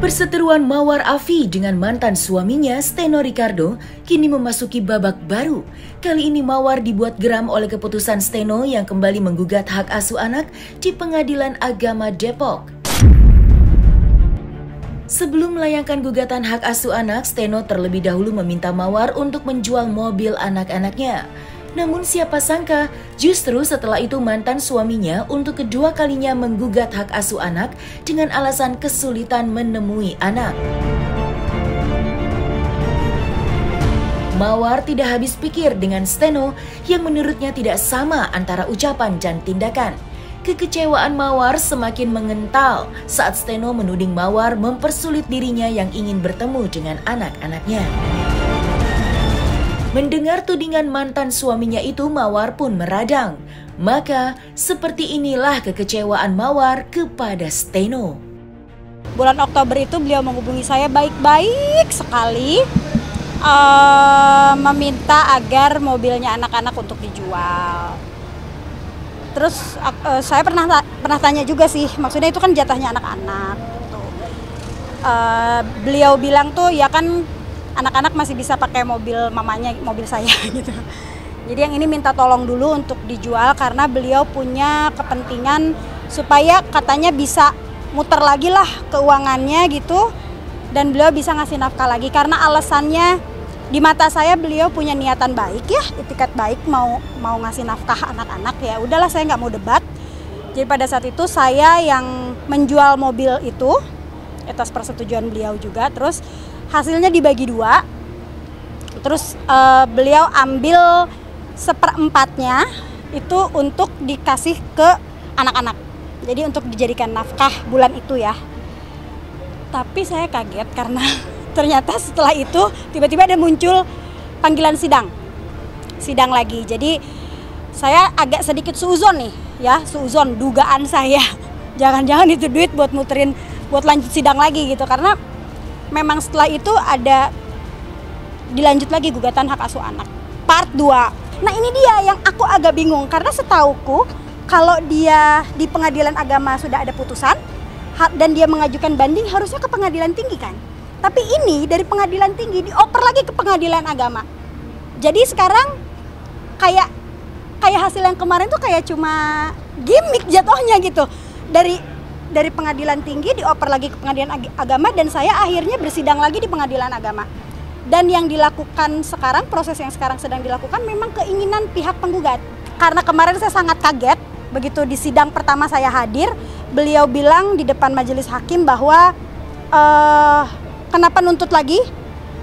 Perseteruan Mawar Afi dengan mantan suaminya Steno Ricardo kini memasuki babak baru. Kali ini Mawar dibuat geram oleh keputusan Steno yang kembali menggugat hak asuh anak di Pengadilan Agama Depok. Sebelum melayangkan gugatan hak asuh anak, Steno terlebih dahulu meminta Mawar untuk menjual mobil anak-anaknya. Namun siapa sangka, justru setelah itu mantan suaminya untuk kedua kalinya menggugat hak asuh anak dengan alasan kesulitan menemui anak. Mawar tidak habis pikir dengan Steno yang menurutnya tidak sama antara ucapan dan tindakan. Kekecewaan Mawar semakin mengental saat Steno menuding Mawar mempersulit dirinya yang ingin bertemu dengan anak-anaknya. Mendengar tudingan mantan suaminya itu, Mawar pun meradang. Maka, seperti inilah kekecewaan Mawar kepada Steno. Bulan Oktober itu beliau menghubungi saya baik-baik sekali, meminta agar mobilnya anak-anak untuk dijual. Terus saya pernah tanya juga sih, maksudnya itu kan jatahnya anak-anak. Gitu. Beliau bilang tuh ya kan anak-anak masih bisa pakai mobil mamanya, mobil saya gitu. Jadi yang ini minta tolong dulu untuk dijual karena beliau punya kepentingan supaya katanya bisa muter lagi lah keuangannya gitu. Dan beliau bisa ngasih nafkah lagi karena alasannya di mata saya beliau punya niatan baik ya, itikat baik mau ngasih nafkah anak-anak ya. Udahlah saya nggak mau debat. Jadi pada saat itu saya yang menjual mobil itu atas persetujuan beliau juga. Terus hasilnya dibagi dua, terus beliau ambil 1/4-nya itu untuk dikasih ke anak-anak. Jadi untuk dijadikan nafkah bulan itu ya. Tapi saya kaget karena ternyata setelah itu tiba-tiba ada muncul panggilan sidang lagi. Jadi saya agak sedikit suuzon nih ya, suuzon dugaan saya. Jangan-jangan itu duit buat muterin, buat lanjut sidang lagi gitu karena memang setelah itu ada dilanjut lagi gugatan hak asuh anak part 2. Nah ini dia yang aku agak bingung karena setauku kalau dia di pengadilan agama sudah ada putusan dan dia mengajukan banding harusnya ke pengadilan tinggi kan. Tapi ini dari pengadilan tinggi dioper lagi ke pengadilan agama. Jadi sekarang kayak hasil yang kemarin tuh kayak cuma gimmick jatuhnya gitu. Dari pengadilan tinggi dioper lagi ke pengadilan agama dan saya akhirnya bersidang lagi di pengadilan agama. Dan yang dilakukan sekarang, proses yang sekarang sedang dilakukan memang keinginan pihak penggugat. Karena kemarin saya sangat kaget, begitu di sidang pertama saya hadir, beliau bilang di depan majelis hakim bahwa kenapa nuntut lagi?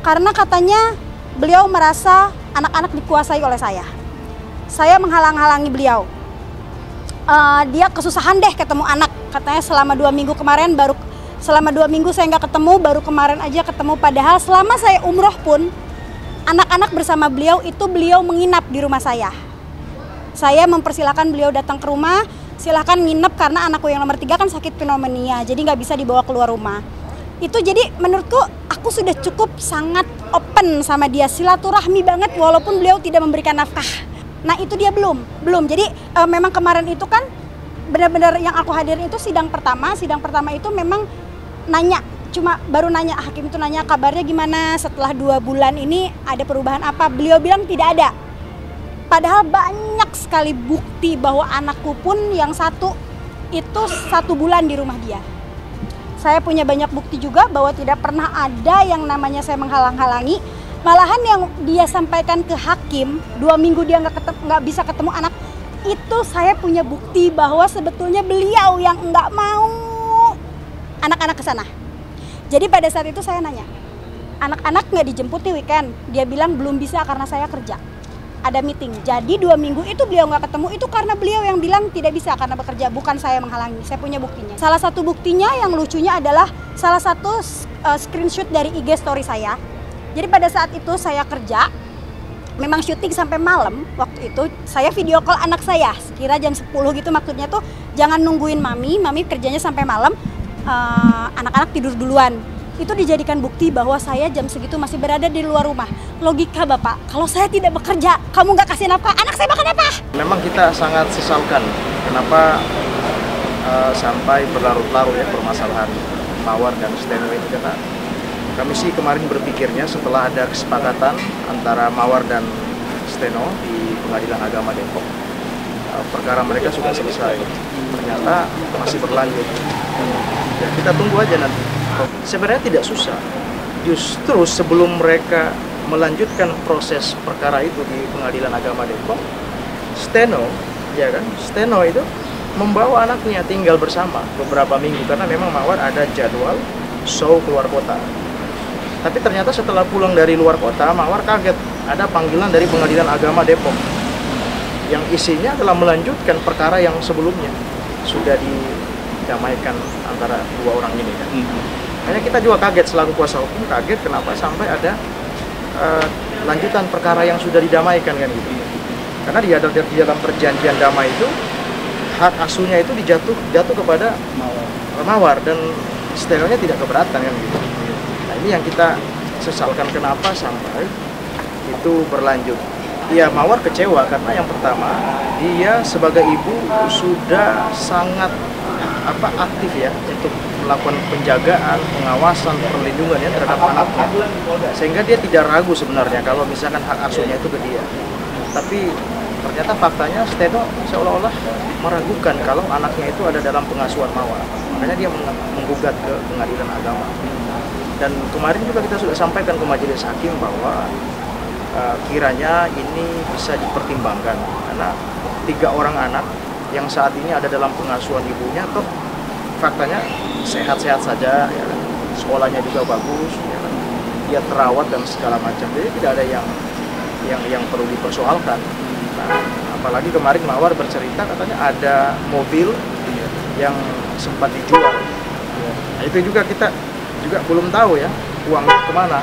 Karena katanya beliau merasa anak-anak dikuasai oleh saya. Saya menghalang-halangi beliau. Dia kesusahan deh ketemu anak. Katanya selama 2 minggu kemarin selama 2 minggu saya nggak ketemu, baru kemarin aja ketemu. Padahal selama saya umroh pun anak-anak bersama beliau itu beliau menginap di rumah saya. Saya mempersilahkan beliau datang ke rumah, silahkan nginep karena anakku yang nomor 3 kan sakit pneumonia, jadi nggak bisa dibawa keluar rumah. Itu jadi menurutku aku sudah cukup sangat open sama dia, silaturahmi banget walaupun beliau tidak memberikan nafkah. Nah itu dia belum. Jadi memang kemarin itu kan benar-benar yang aku hadirin itu sidang pertama itu memang baru nanya, hakim itu nanya kabarnya gimana setelah 2 bulan ini ada perubahan apa, beliau bilang tidak ada. Padahal banyak sekali bukti bahwa anakku pun yang satu itu 1 bulan di rumah dia. Saya punya banyak bukti juga bahwa tidak pernah ada yang namanya saya menghalang-halangi. Malahan yang dia sampaikan ke hakim 2 minggu dia nggak bisa ketemu anak, itu saya punya bukti bahwa sebetulnya beliau yang nggak mau anak-anak ke sana. Jadi pada saat itu saya nanya, anak-anak nggak dijemput di weekend? Dia bilang belum bisa karena saya kerja, ada meeting. Jadi 2 minggu itu beliau nggak ketemu, itu karena beliau yang bilang tidak bisa karena bekerja, bukan saya menghalangi. Saya punya buktinya. Salah satu buktinya yang lucunya adalah salah satu screenshot dari IG story saya. Jadi pada saat itu saya kerja, memang syuting sampai malam. Waktu itu saya video call anak saya sekira jam 10 gitu, maksudnya tuh jangan nungguin mami kerjanya sampai malam, anak-anak tidur duluan. Itu dijadikan bukti bahwa saya jam segitu masih berada di luar rumah. Logika Bapak, kalau saya tidak bekerja, kamu nggak kasih nafkah, anak saya makan apa? Memang kita sangat sesalkan kenapa sampai berlarut-larut ya permasalahan Mawar dan Steno ini, karena kami sih kemarin berpikirnya setelah ada kesepakatan antara Mawar dan Steno di Pengadilan Agama Depok, perkara mereka sudah selesai. Ternyata masih berlanjut. Ya, kita tunggu aja nanti. Sebenarnya tidak susah. Justru sebelum mereka melanjutkan proses perkara itu di Pengadilan Agama Depok, Steno, ya kan, Steno itu membawa anaknya tinggal bersama beberapa minggu karena memang Mawar ada jadwal show keluar kota. Tapi ternyata setelah pulang dari luar kota, Mawar kaget ada panggilan dari Pengadilan Agama Depok yang isinya adalah melanjutkan perkara yang sebelumnya sudah didamaikan antara dua orang ini kan. Hanya kita juga kaget selaku kuasa hukum, kaget kenapa sampai ada lanjutan perkara yang sudah didamaikan kan gitu. Karena di dalam perjanjian damai itu hak asuhnya itu jatuh kepada Mawar dan Steno-nya tidak keberatan kan gitu. Nah, ini yang kita sesalkan kenapa sampai itu berlanjut. Ya, Mawar kecewa karena yang pertama dia sebagai ibu sudah sangat aktif ya untuk melakukan penjagaan, pengawasan, perlindungan ya terhadap anaknya, sehingga dia tidak ragu sebenarnya kalau misalkan hak asuhnya itu ke dia. Tapi ternyata faktanya Steno seolah-olah meragukan kalau anaknya itu ada dalam pengasuhan Mawar. Makanya dia menggugat ke Pengadilan Agama. Dan kemarin juga kita sudah sampaikan ke majelis hakim bahwa kiranya ini bisa dipertimbangkan karena 3 orang anak yang saat ini ada dalam pengasuhan ibunya toh faktanya sehat-sehat saja ya kan? Sekolahnya juga bagus ya kan? Dia terawat dan segala macam, jadi tidak ada yang perlu dipersoalkan. Nah, apalagi kemarin Mawar bercerita katanya ada mobil yang sempat dijual. Nah, itu juga kita juga belum tahu ya uangnya kemana.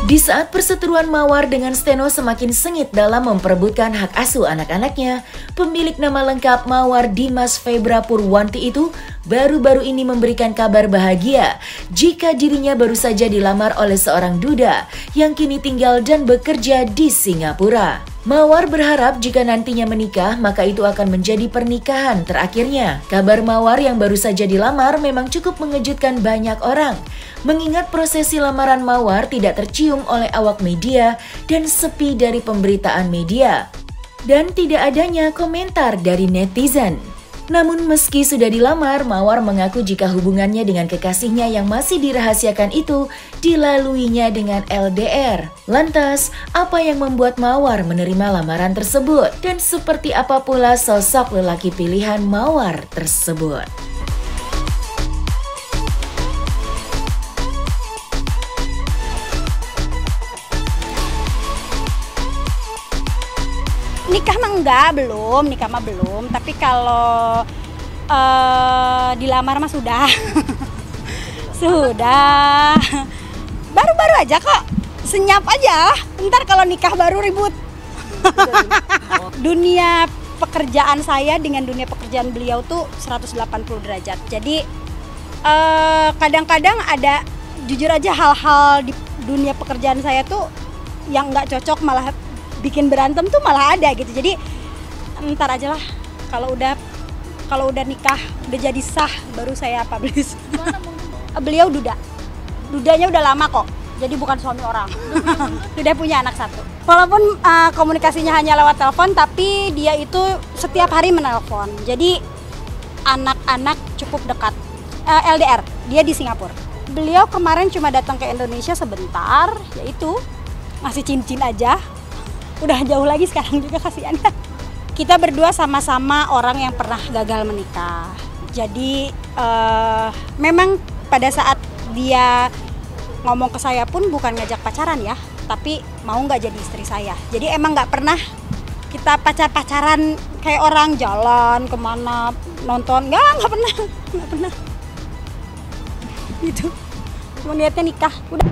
Di saat perseteruan Mawar dengan Steno semakin sengit dalam memperebutkan hak asuh anak-anaknya, pemilik nama lengkap Mawar Dimas Febra Purwanti itu baru-baru ini memberikan kabar bahagia jika dirinya baru saja dilamar oleh seorang duda yang kini tinggal dan bekerja di Singapura. Mawar berharap jika nantinya menikah, maka itu akan menjadi pernikahan terakhirnya. Kabar Mawar yang baru saja dilamar memang cukup mengejutkan banyak orang, mengingat prosesi lamaran Mawar tidak tercium oleh awak media dan sepi dari pemberitaan media. Dan tidak adanya komentar dari netizen. Namun meski sudah dilamar, Mawar mengaku jika hubungannya dengan kekasihnya yang masih dirahasiakan itu dilaluinya dengan LDR. Lantas, apa yang membuat Mawar menerima lamaran tersebut? Dan seperti apa pula sosok lelaki pilihan Mawar tersebut? Nikah mah belum, nikah mah belum. Tapi kalau dilamar mah sudah. Sudah. Baru-baru aja kok, senyap aja. Ntar kalau nikah baru ribut. Dunia pekerjaan saya dengan dunia pekerjaan beliau tuh 180 derajat. Jadi kadang-kadang ada, jujur aja hal-hal di dunia pekerjaan saya tuh yang nggak cocok malah bikin berantem tuh malah ada gitu. Jadi ntar aja lah kalau udah nikah udah jadi sah baru saya publish. Beliau dudanya udah lama kok, jadi bukan suami orang. Udah punya anak 1. Walaupun komunikasinya hanya lewat telepon, tapi dia itu setiap hari menelpon. Jadi anak-anak cukup dekat. LDR, dia di Singapura. Beliau kemarin cuma datang ke Indonesia sebentar, yaitu ngasih cincin aja. Udah jauh lagi sekarang juga kasihannya. Kita berdua sama-sama orang yang pernah gagal menikah. Jadi memang pada saat dia ngomong ke saya pun bukan ngajak pacaran ya, tapi mau nggak jadi istri saya. Jadi emang nggak pernah kita pacaran kayak orang jalan kemana nonton, nggak pernah. Gitu. Cuma niatnya nikah, udah.